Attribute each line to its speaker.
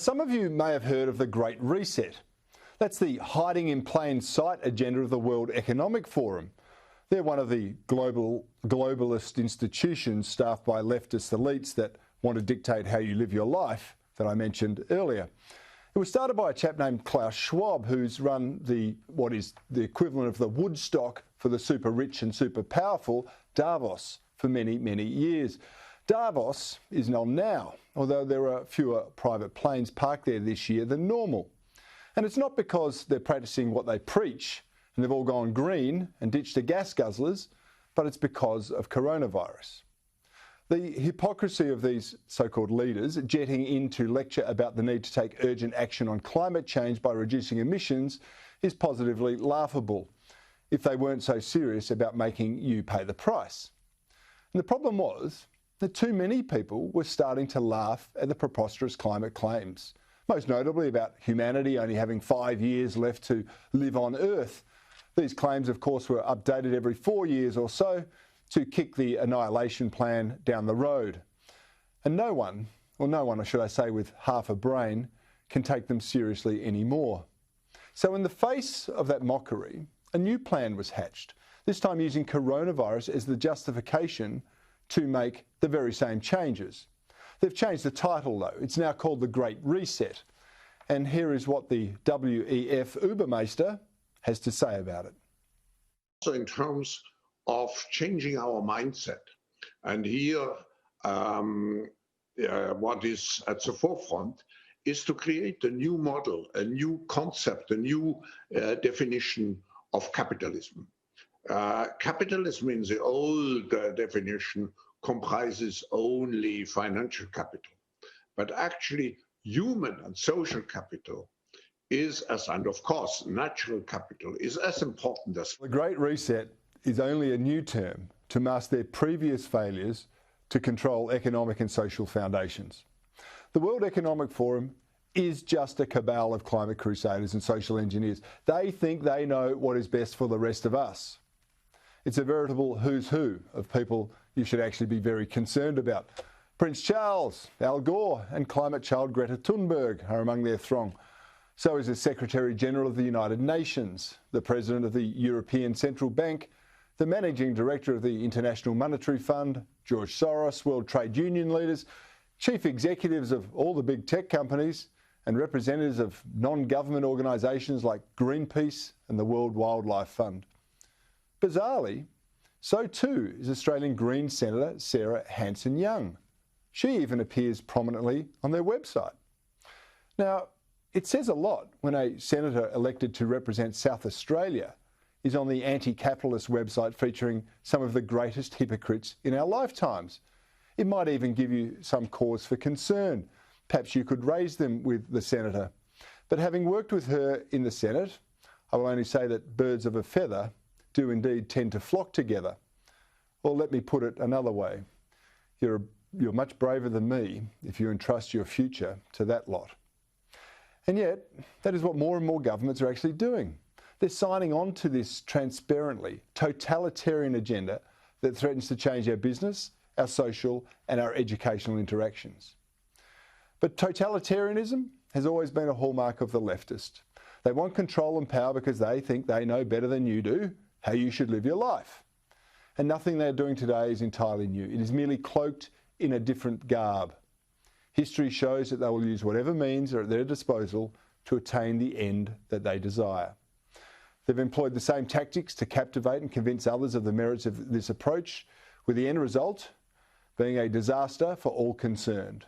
Speaker 1: Some of you may have heard of the Great Reset. That's the hiding in plain sight agenda of the World Economic Forum. They're one of the globalist institutions staffed by leftist elites that want to dictate how you live your life that I mentioned earlier. It was started by a chap named Klaus Schwab, who's run what is the equivalent of the Woodstock for the super rich and super powerful, Davos, for many, many years. Davos is on now, although there are fewer private planes parked there this year than normal. And it's not because they're practicing what they preach and they've all gone green and ditched the gas guzzlers, but it's because of coronavirus. The hypocrisy of these so-called leaders jetting in to lecture about the need to take urgent action on climate change by reducing emissions is positively laughable if they weren't so serious about making you pay the price. And the problem was that too many people were starting to laugh at the preposterous climate claims, most notably about humanity only having 5 years left to live on Earth. These claims, of course, were updated every 4 years or so to kick the annihilation plan down the road. And no one, or should I say with half a brain, can take them seriously anymore. So in the face of that mockery, a new plan was hatched, this time using coronavirus as the justification to make the very same changes. They've changed the title though. It's now called the Great Reset. And here is what the WEF Ubermeister has to say about it.
Speaker 2: So in terms of changing our mindset, and here what is at the forefront is to create a new model, a new concept, a new definition of capitalism. Capitalism in the old definition comprises only financial capital, but actually human and social capital is and of course natural capital is as important as...
Speaker 1: The Great Reset is only a new term to mask their previous failures to control economic and social foundations. The World Economic Forum is just a cabal of climate crusaders and social engineers. They think they know what is best for the rest of us. It's a veritable who's who of people you should actually be very concerned about. Prince Charles, Al Gore and climate child Greta Thunberg are among their throng. So is the Secretary General of the United Nations, the President of the European Central Bank, the Managing Director of the International Monetary Fund, George Soros, World Trade Union leaders, chief executives of all the big tech companies, and representatives of non-government organisations like Greenpeace and the World Wildlife Fund. Bizarrely, so too is Australian Greens Senator Sarah Hanson-Young. She even appears prominently on their website. Now, it says a lot when a senator elected to represent South Australia is on the anti-capitalist website featuring some of the greatest hypocrites in our lifetimes. It might even give you some cause for concern. Perhaps you could raise them with the senator. But having worked with her in the Senate, I will only say that birds of a feather do indeed tend to flock together. Or let me put it another way. You're much braver than me if you entrust your future to that lot. And yet, that is what more and more governments are actually doing. They're signing on to this transparently totalitarian agenda that threatens to change our business, our social and our educational interactions. But totalitarianism has always been a hallmark of the leftist. They want control and power because they think they know better than you do how you should live your life. And nothing they're doing today is entirely new. It is merely cloaked in a different garb. History shows that they will use whatever means are at their disposal to attain the end that they desire. They've employed the same tactics to captivate and convince others of the merits of this approach, with the end result being a disaster for all concerned.